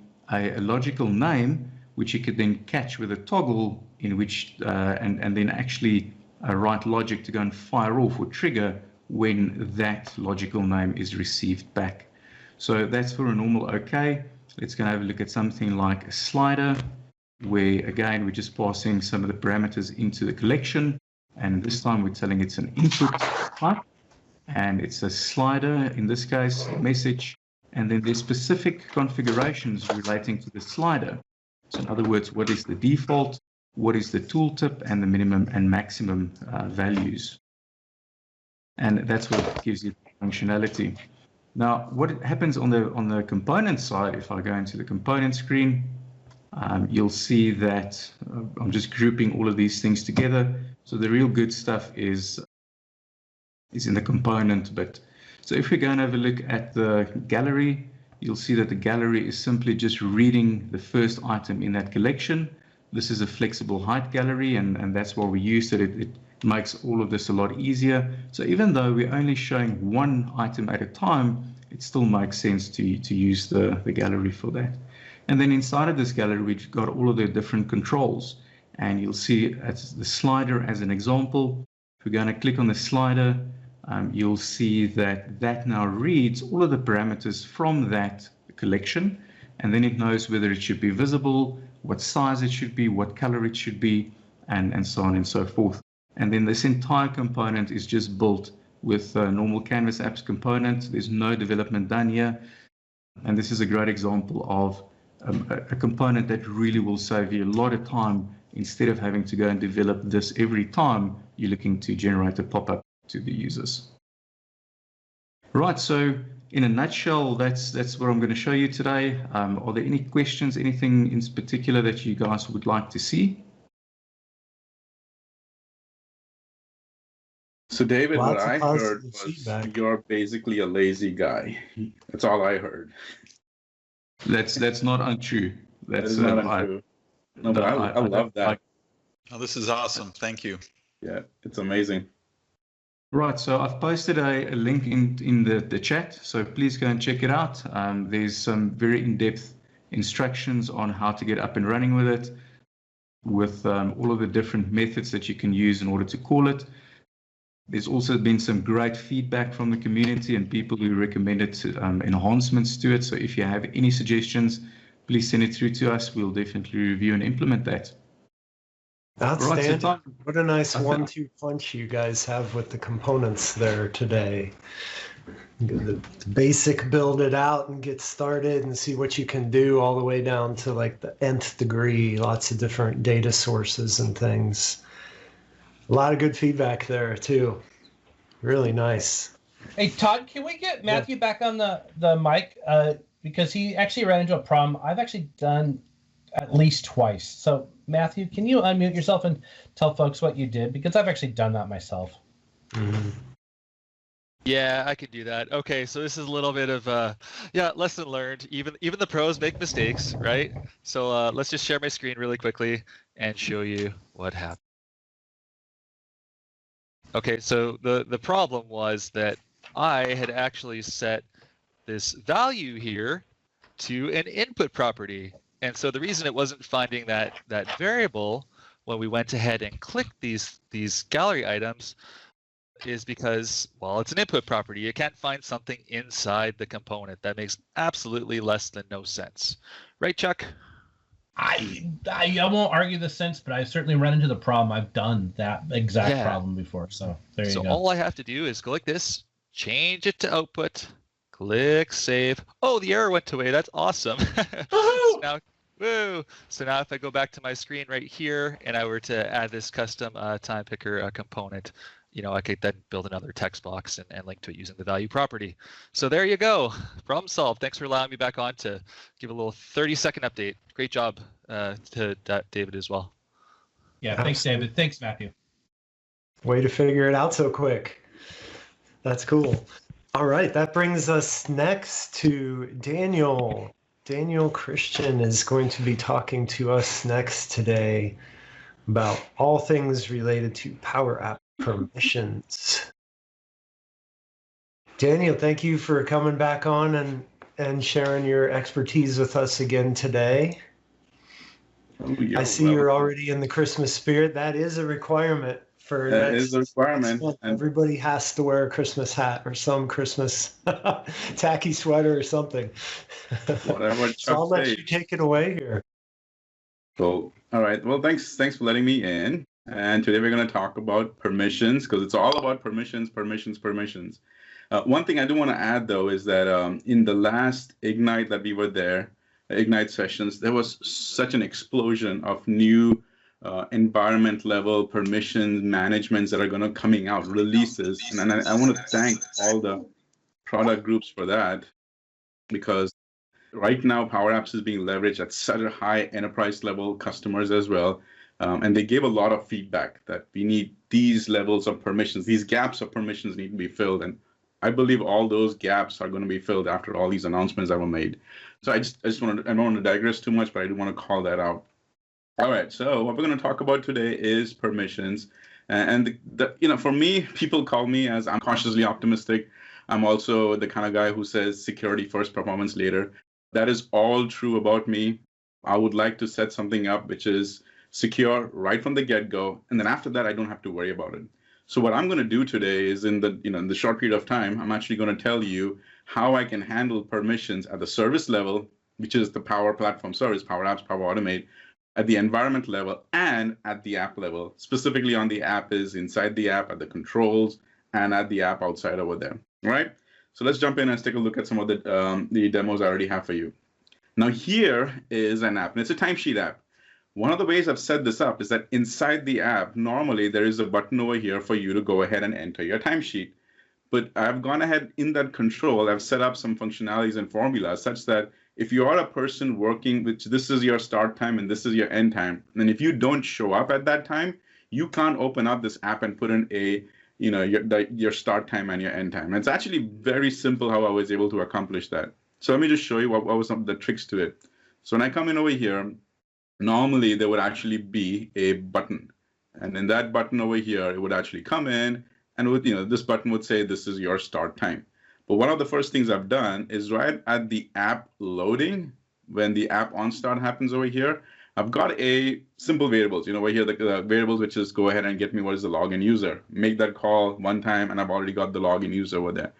logical name, which you could then catch with a toggle in which, and then actually write logic to go and fire off or trigger when that logical name is received back. So that's for a normal OK. Let's go and have a look at something like a slider, where again, we're just passing some of the parameters into the collection. And this time we're telling it's an input type. And it's a slider, in this case, message. And then there's specific configurations relating to the slider. So in other words, what is the default, what is the tooltip, and the minimum and maximum values. And that's what gives you functionality. Now, what happens on the component side, if I go into the component screen, you'll see that I'm just grouping all of these things together. So the real good stuff is in the component bit. So if we go and have a look at the gallery, you'll see that the gallery is simply just reading the first item in that collection. This is a flexible height gallery, and that's why we use it. It makes all of this a lot easier. So even though we're only showing one item at a time, it still makes sense to use the gallery for that. And then inside of this gallery, we've got all of the different controls. And you'll see as the slider as an example. If we're going to click on the slider, you'll see that now reads all of the parameters from that collection, and then it knows whether it should be visible, what size it should be, what color it should be, and so on and so forth. And then this entire component is just built with normal Canvas apps component. There's no development done here. And this is a great example of a component that really will save you a lot of time instead of having to go and develop this every time you're looking to generate a pop-up to the users. Right, so in a nutshell, that's what I'm going to show you today. Are there any questions, anything in particular that you guys would like to see? So David, what I heard was you're basically a lazy guy. That's all I heard. That's not untrue. That's not untrue. No, but I love that. Oh, this is awesome. Thank you. Yeah, it's amazing. Right, so I've posted a link in the chat, so please go and check it out. There's some very in-depth instructions on how to get up and running with it, with all of the different methods that you can use in order to call it. There's also been some great feedback from the community and people who recommended enhancements to it. So if you have any suggestions, please send it through to us. We'll definitely review and implement that. Outstanding. Right, so what a nice 1-2 punch you guys have with the components there today. The basic build it out and get started and see what you can do all the way down to like the nth degree, lots of different data sources and things. A lot of good feedback there too. Really nice. Hey Todd, can we get Matthew back on the mic? Because he actually ran into a problem I've actually done at least twice. So Matthew, can you unmute yourself and tell folks what you did? Because I've actually done that myself. Mm-hmm. Yeah, I could do that. Okay, so this is a little bit of lesson learned. Even the pros make mistakes, right? So let's just share my screen really quickly and show you what happened. Okay, so the problem was that I had actually set this value here to an input property. And so the reason it wasn't finding that variable when we went ahead and clicked these gallery items is because, well, it's an input property. You can't find something inside the component. That makes absolutely less than no sense. Right, Chuck? I won't argue the sense, but I've certainly run into the problem. I've done that exact problem before. So there you go. So all I have to do is go like this, change it to output, click save. Oh, the error went away. That's awesome. So now if I go back to my screen right here and I were to add this custom time picker component, I could then build another text box and link to it using the value property. So there you go. Problem solved. Thanks for allowing me back on to give a little 30-second update. Great job to David as well. Yeah, thanks, David. Thanks, Matthew. Way to figure it out so quick. That's cool. All right, that brings us next to Daniel. Daniel Christian is going to be talking to us next today about all things related to Power App permissions. Daniel, thank you for coming back on and sharing your expertise with us again today. I see you're already in the Christmas spirit. That is a requirement for that is a requirement. And everybody has to wear a Christmas hat or some Christmas tacky sweater or something. Whatever. So I'll let you take it away here. Cool. All right. Well, thanks for letting me in. And today we're going to talk about permissions because it's all about permissions. One thing I do want to add, though, is that in the last Ignite that we were there, Ignite sessions, there was such an explosion of new environment level permissions managements that are going to coming out, releases. And I want to thank all the product groups for that because right now Power Apps is being leveraged at such a high enterprise level customers as well. And they gave a lot of feedback that we need these levels of permissions, these gaps of permissions need to be filled. And I believe all those gaps are going to be filled after all these announcements that were made. So I don't want to digress too much, but I do want to call that out. All right, so what we're going to talk about today is permissions. And for me, people call me as I'm cautiously optimistic. I'm also the kind of guy who says security first, performance later. That is all true about me. I would like to set something up which is secure right from the get-go, and then after that, I don't have to worry about it. So what I'm going to do today is in the short period of time, I'm actually going to tell you how I can handle permissions at the service level, which is the Power Platform service, Power Apps, Power Automate, at the environment level and at the app level. Specifically on the app is inside the app, at the controls, and at the app outside over there. All right. So let's jump in and take a look at some of the demos I already have for you. Now here is an app, and it's a timesheet app. One of the ways I've set this up is that inside the app, normally there is a button over here for you to go ahead and enter your timesheet. But I've gone ahead in that control, I've set up some functionalities and formulas such that if you are a person working, which this is your start time and this is your end time, and if you don't show up at that time, you can't open up this app and put in your start time and your end time. And it's actually very simple how I was able to accomplish that. So let me just show you what was some of the tricks to it. So when I come in over here, normally there would actually be a button. And in that button over here, it would actually come in and this button would say, this is your start time. But one of the first things I've done is right at the app loading, when the app on start happens over here, I've got a simple variables, over here, the variables, which is go ahead and get me what is the login user. Make that call one time, and I've already got the login user over there.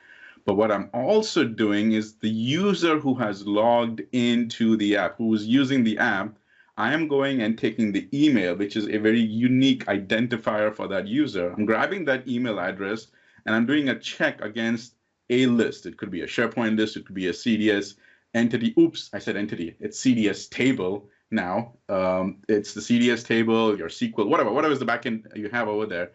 But what I'm also doing is the user who has logged into the app, who is using the app, I am going and taking the email, which is a very unique identifier for that user. I'm grabbing that email address, and I'm doing a check against a list. It could be a SharePoint list. It could be a CDS entity. Oops, I said entity. It's CDS table now. It's the CDS table, your SQL, whatever is the backend you have over there.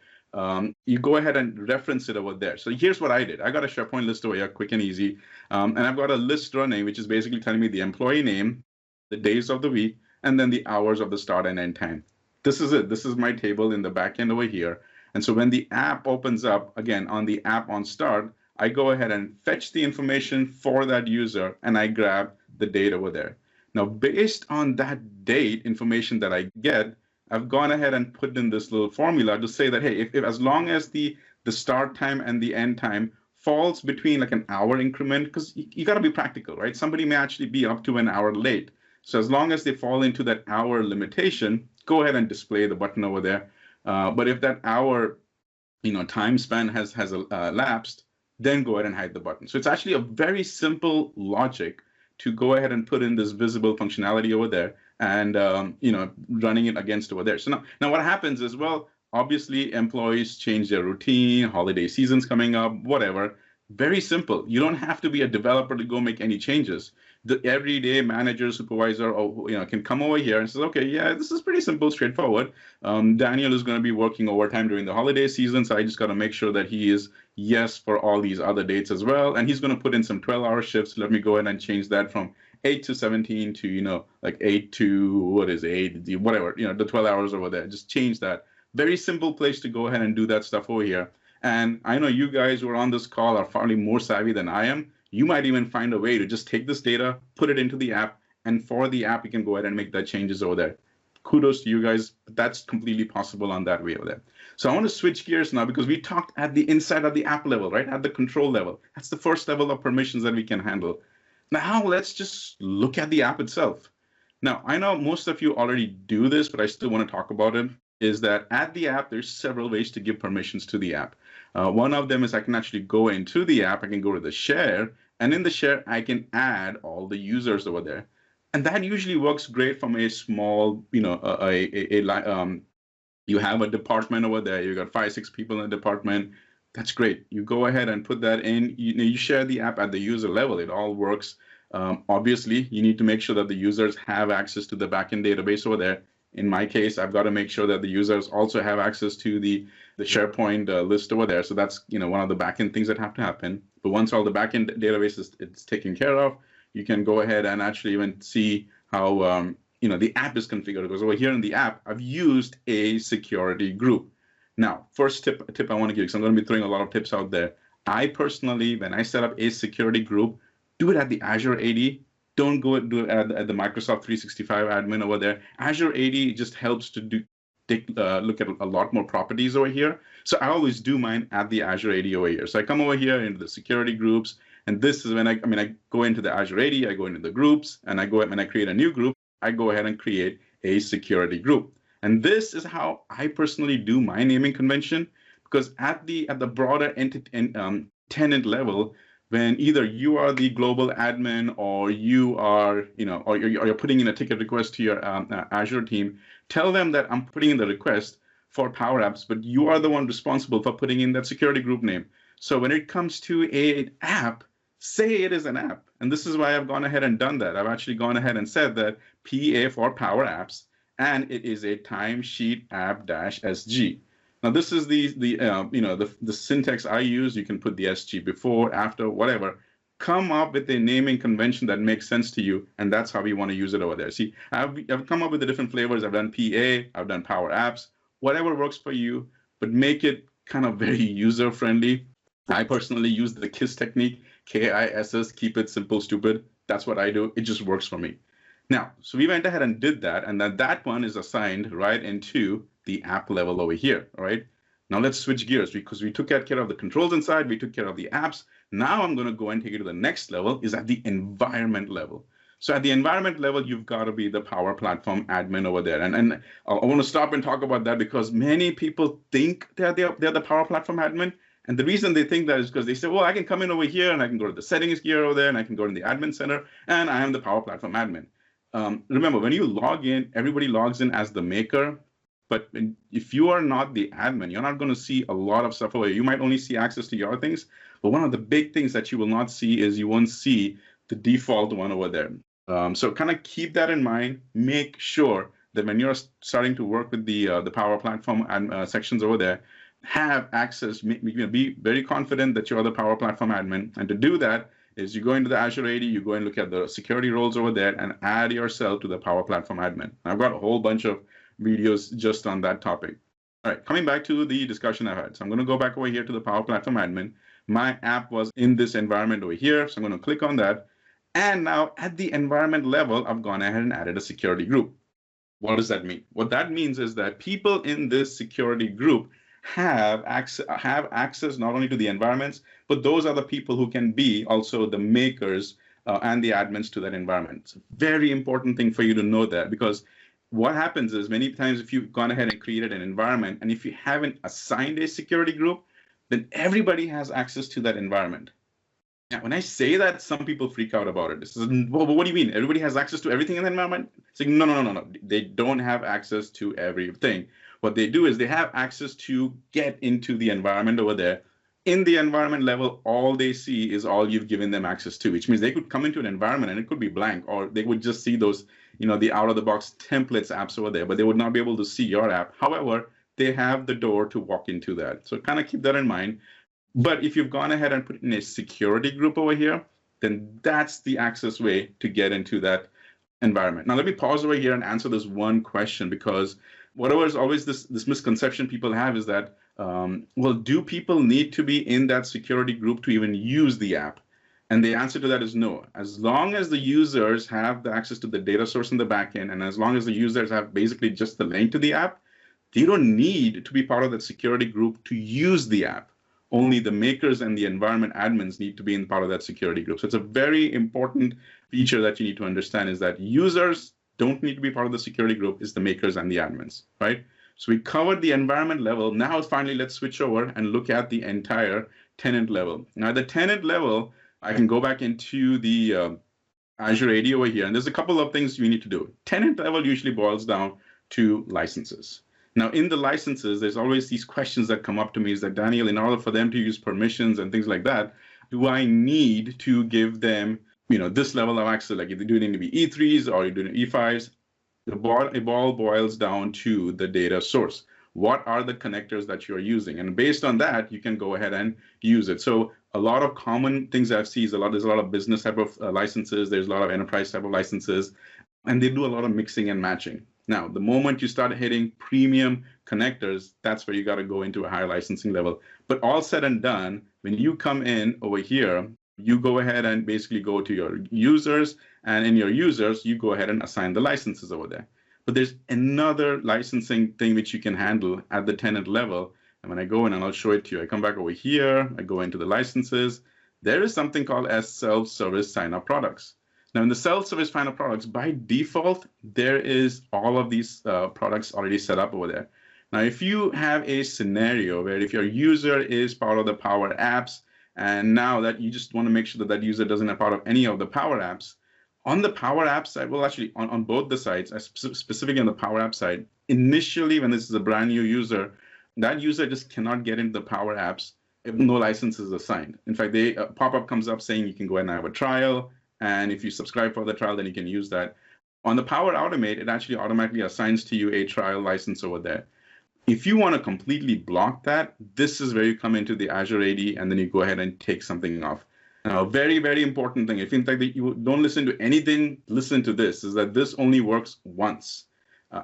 You go ahead and reference it over there. So here's what I did. I got a SharePoint list over here, quick and easy. And I've got a list running, which is basically telling me the employee name, the days of the week, and then the hours of the start and end time. This is it. This is my table in the backend over here. And so when the app opens up, again, on the app on start, I go ahead and fetch the information for that user, and I grab the date over there. Now, based on that date information that I get, I've gone ahead and put in this little formula to say that, hey, if as long as the start time and the end time falls between like an hour increment, because you got to be practical, right? Somebody may actually be up to an hour late. So as long as they fall into that hour limitation, go ahead and display the button over there. But if that hour, time span has lapsed, then go ahead and hide the button. So it's actually a very simple logic to go ahead and put in this visible functionality over there and running it against over there. So now what happens is, well, obviously employees change their routine, holiday season's coming up, whatever. Very simple. You don't have to be a developer to go make any changes. The everyday manager, supervisor, can come over here and says, okay, yeah, this is pretty simple, straightforward. Daniel is going to be working overtime during the holiday season, so I just got to make sure that he is yes for all these other dates as well. And he's going to put in some 12-hour shifts. Let me go ahead and change that from 8 to 17 to, like 8 to, 8, whatever, the 12 hours over there. Just change that. Very simple place to go ahead and do that stuff over here. And I know you guys who are on this call are far more savvy than I am. You might even find a way to just take this data, put it into the app, and for the app, you can go ahead and make that changes over there. Kudos to you guys, but that's completely possible on that way over there. So I want to switch gears now because we talked at the inside of the app level, right? At the control level. That's the first level of permissions that we can handle. Now let's just look at the app itself. Now, I know most of you already do this, but I still want to talk about it, is that at the app, there's several ways to give permissions to the app. One of them is I can actually go into the app, I can go to the share, and in the share, I can add all the users over there. And that usually works great from a small, you have a department over there, you got 5-6 people in a department. That's great. You go ahead and put that in, you share the app at the user level, it all works. Obviously, you need to make sure that the users have access to the backend database over there. In my case, I've got to make sure that the users also have access to the SharePoint list over there. So that's one of the backend things that have to happen. But once all the backend database is taken care of, you can go ahead and actually even see how the app is configured. Because over here in the app, I've used a security group. Now, first tip I want to give you, because I'm going to be throwing a lot of tips out there. I personally, when I set up a security group, do it at the Azure AD. Don't go do it at the Microsoft 365 admin over there. Azure AD just helps to look at a lot more properties over here. So I always do mine at the Azure AD over here. So I come over here into the security groups, and this is when I go into the Azure AD, I go into the groups, and when I create a new group, I go ahead and create a security group. And this is how I personally do my naming convention, because at the broader tenant level, when either you are the global admin or you are, or you're putting in a ticket request to your Azure team, tell them that I'm putting in the request for Power Apps, but you are the one responsible for putting in that security group name. So when it comes to an app, say it is an app. And this is why I've gone ahead and done that. I've actually gone ahead and said that PA for Power Apps, and it is a timesheet app-SG. Now this is the syntax I use. You can put the SG before, after, whatever. Come up with a naming convention that makes sense to you, and that's how we want to use it over there. See, I've come up with the different flavors. I've done PA, I've done Power Apps, whatever works for you, but make it kind of very user-friendly. I personally use the KISS technique, KISS, keep it simple, stupid. That's what I do. It just works for me. Now, so we went ahead and did that, and then that one is assigned right into the app level over here, all right? Now let's switch gears, because we took care of the controls inside, we took care of the apps. Now I'm going to go and take it to the next level, is at the environment level. So at the environment level, you've got to be the Power Platform admin over there. And I want to stop and talk about that because many people think they're the Power Platform admin. And the reason they think that is because they say, well, I can come in over here and I can go to the settings gear over there and I can go to the admin center and I am the Power Platform admin. Remember, when you log in, everybody logs in as the maker. But if you are not the admin, you're not going to see a lot of stuff over here. You might only see access to your things. But one of the big things that you will not see is you won't see the default one over there. So kind of keep that in mind. Make sure that when you're starting to work with the Power Platform and sections over there, have access, be very confident that you're the Power Platform admin. And to do that is you go into the Azure AD, you go and look at the security roles over there and add yourself to the Power Platform admin. I've got a whole bunch of videos just on that topic. All right, coming back to the discussion I had. So I'm going to go back over here to the Power Platform admin. My app was in this environment over here. So I'm going to click on that. And now at the environment level, I've gone ahead and added a security group. What does that mean? What that means is that people in this security group have access not only to the environments, but those are the people who can be also the makers and the admins to that environment. It's a very important thing for you to know that, because what happens is many times if you've gone ahead and created an environment and if you haven't assigned a security group, then everybody has access to that environment. Now, when I say that, some people freak out about it. This is, well, what do you mean? Everybody has access to everything in the environment? It's like, no. They don't have access to everything. What they do is they have access to get into the environment over there. In the environment level, all they see is all you've given them access to, which means they could come into an environment and it could be blank, or they would just see those, the out-of-the-box templates apps over there, but they would not be able to see your app. However, they have the door to walk into that. So kind of keep that in mind. But if you've gone ahead and put in a security group over here, then that's the access way to get into that environment. Now, let me pause over here and answer this one question, because whatever is always this misconception people have is that, well, do people need to be in that security group to even use the app? And the answer to that is no. As long as the users have the access to the data source in the backend, and as long as the users have basically just the link to the app, they don't need to be part of that security group to use the app. Only the makers and the environment admins need to be in part of that security group. So it's a very important feature that you need to understand, is that users don't need to be part of the security group, is the makers and the admins, right? So we covered the environment level. Now finally, let's switch over and look at the entire tenant level. Now at the tenant level, I can go back into the Azure AD over here, and there's a couple of things you need to do. Tenant level usually boils down to licenses. Now, in the licenses, there's always these questions that come up to me, is that, Daniel, in order for them to use permissions and things like that, do I need to give them, this level of access? Like, if do they need to be E3s or you're doing E5s? It all boils down to the data source. What are the connectors that you're using? And based on that, you can go ahead and use it. So a lot of common things I've seen is there's a lot of business type of licenses. There's a lot of enterprise type of licenses, and they do a lot of mixing and matching. Now, the moment you start hitting premium connectors, that's where you got to go into a higher licensing level. But all said and done, when you come in over here, you go ahead and basically go to your users, and in your users, you go ahead and assign the licenses over there. But there's another licensing thing which you can handle at the tenant level. And when I go in, and I'll show it to you, I come back over here, I go into the licenses. There is something called as self-service sign-up products. Now, in the self-service sign-up products, by default, there is all of these products already set up over there. Now, if you have a scenario where if your user is part of the Power Apps, and now that you just want to make sure that that user doesn't have part of any of the Power Apps, on the Power App side, well, actually, on both the sides, specifically on the Power App side, initially, when this is a brand new user, that user just cannot get into the Power Apps if no license is assigned. In fact, a pop-up comes up saying you can go ahead and have a trial, and if you subscribe for the trial, then you can use that. On the Power Automate, it actually automatically assigns to you a trial license over there. If you want to completely block that, this is where you come into the Azure AD, and then you go ahead and take something off. Now, a very, very important thing, if in fact you don't listen to anything, listen to this, is that this only works once.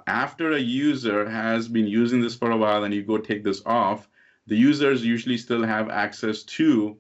After a user has been using this for a while and you go take this off, the users usually still have access to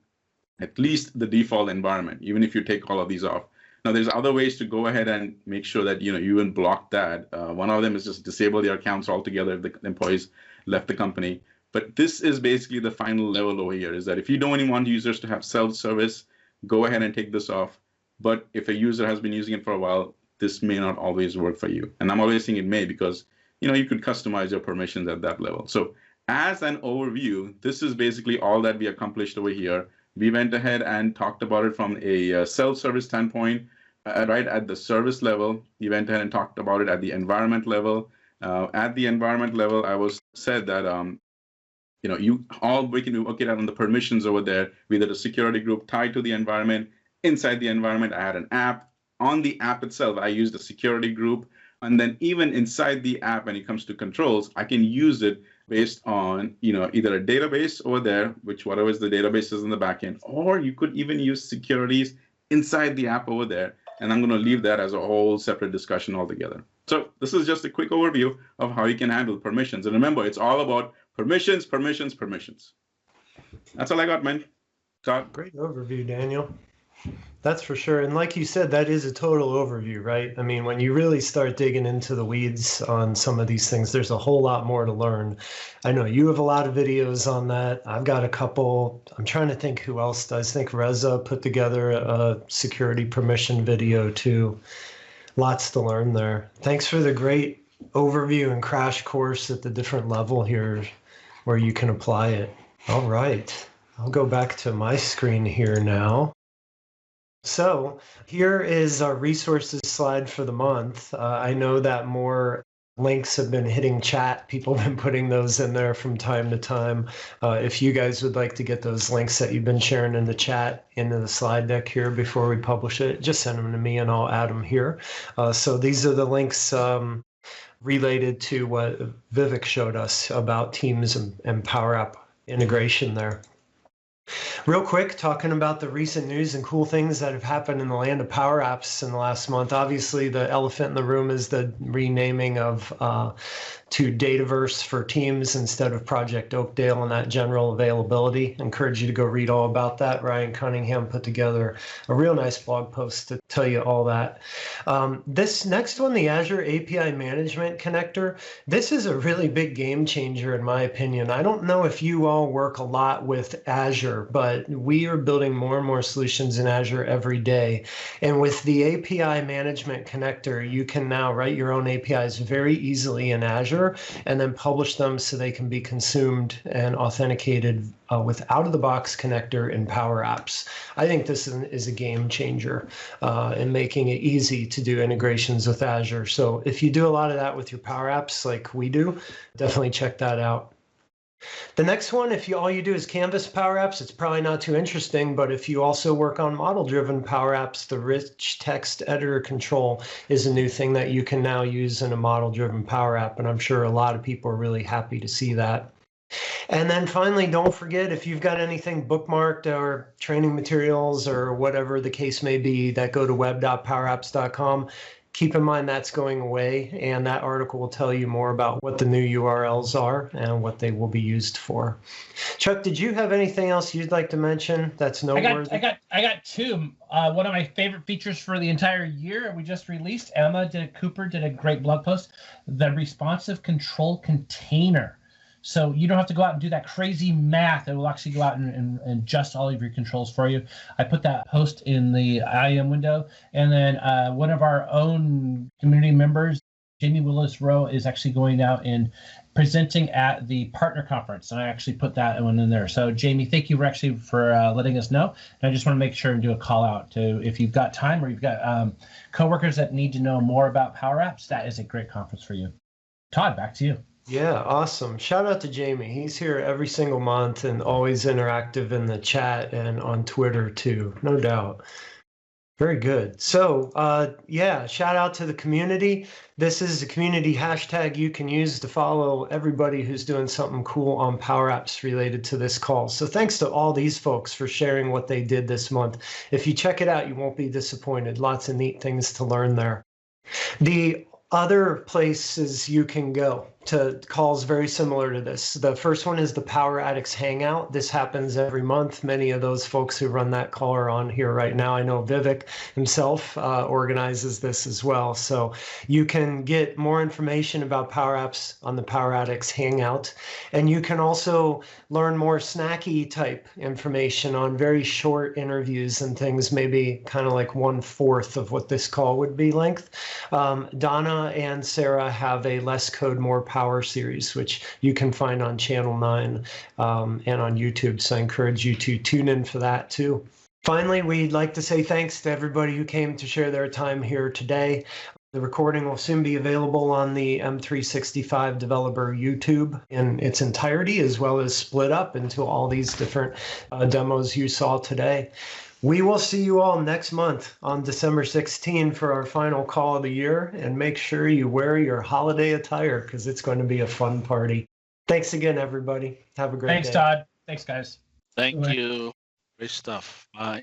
at least the default environment, even if you take all of these off. Now, there's other ways to go ahead and make sure that you even block that. One of them is just disable your accounts altogether if the employees left the company. But this is basically the final level over here, is that if you don't even want users to have self-service, go ahead and take this off. But if a user has been using it for a while, this may not always work for you. And I'm always saying it may because, you could customize your permissions at that level. So as an overview, this is basically all that we accomplished over here. We went ahead and talked about it from a self-service standpoint, right at the service level. We went ahead and talked about it at the environment level. At the environment level, I said that we can look at on the permissions over there. We did a security group tied to the environment. Inside the environment, I had an app. On the app itself, I used a security group. And then even inside the app, when it comes to controls, I can use it based on either a database over there, which whatever is the database is in the backend, or you could even use securities inside the app over there. And I'm going to leave that as a whole separate discussion altogether. So this is just a quick overview of how you can handle permissions. And remember, it's all about permissions, permissions, permissions. That's all I got, man. Todd? Great overview, Daniel. That's for sure. And like you said, that is a total overview, right? I mean, when you really start digging into the weeds on some of these things, there's a whole lot more to learn. I know you have a lot of videos on that. I've got a couple. I'm trying to think who else does. I think Reza put together a security permission video too. Lots to learn there. Thanks for the great overview and crash course at the different level here where you can apply it. All right. I'll go back to my screen here now. So here is our resources slide for the month. I know that more links have been hitting chat. People have been putting those in there from time to time. If you guys would like to get those links that you've been sharing in the chat into the slide deck here before we publish it, just send them to me and I'll add them here. So these are the links related to what Vivek showed us about Teams and Power App integration there. Real quick, talking about the recent news and cool things that have happened in the land of Power Apps in the last month. Obviously, the elephant in the room is the renaming of to Dataverse for Teams instead of Project Oakdale and that general availability. I encourage you to go read all about that. Ryan Cunningham put together a real nice blog post to tell you all that. This next one, the Azure API Management Connector, this is a really big game changer in my opinion. I don't know if you all work a lot with Azure, but we are building more and more solutions in Azure every day. And with the API Management Connector, you can now write your own APIs very easily in Azure and then publish them so they can be consumed and authenticated with out-of-the-box connector in Power Apps. I think this is a game changer in making it easy to do integrations with Azure. So if you do a lot of that with your Power Apps like we do, definitely check that out. The next one, if all you do is Canvas Power Apps, it's probably not too interesting, but if you also work on model-driven Power Apps, the rich text editor control is a new thing that you can now use in a model-driven Power App, and I'm sure a lot of people are really happy to see that. And then finally, don't forget, if you've got anything bookmarked or training materials or whatever the case may be that go to web.powerapps.com, keep in mind that's going away, and that article will tell you more about what the new URLs are and what they will be used for. Chuck, did you have anything else you'd like to mention that's noteworthy? I got two. One of my favorite features for the entire year we just released. Cooper did a great blog post. The responsive control container. So you don't have to go out and do that crazy math. It will actually go out and adjust all of your controls for you. I put that post in the IAM window. And then one of our own community members, Jamie Willis-Rowe, is actually going out and presenting at the partner conference. And I actually put that one in there. So Jamie, thank you for letting us know. And I just want to make sure and do a call out to, if you've got time or you've got coworkers that need to know more about Power Apps, that is a great conference for you. Todd, back to you. Yeah, awesome. Shout out to Jamie. He's here every single month and always interactive in the chat and on Twitter too, no doubt. Very good. So yeah, shout out to the community. This is a community hashtag you can use to follow everybody who's doing something cool on Power Apps related to this call. So thanks to all these folks for sharing what they did this month. If you check it out, you won't be disappointed. Lots of neat things to learn there. The other places you can go to calls very similar to this. The first one is the Power Addicts Hangout. This happens every month. Many of those folks who run that call are on here right now. I know Vivek himself organizes this as well. So you can get more information about Power Apps on the Power Addicts Hangout. And you can also learn more snacky type information on very short interviews and things, maybe kind of like 1/4 of what this call would be length. Donna and Sarah have a Less Code, More Power series, which you can find on Channel 9 and on YouTube. So I encourage you to tune in for that too. Finally, we'd like to say thanks to everybody who came to share their time here today. The recording will soon be available on the M365 Developer YouTube in its entirety, as well as split up into all these different demos you saw today. We will see you all next month on December 16 for our final call of the year, and make sure you wear your holiday attire because it's going to be a fun party. Thanks again, everybody. Have a great day. Thanks, Todd. Thanks, guys. Thank you. Great stuff. Bye.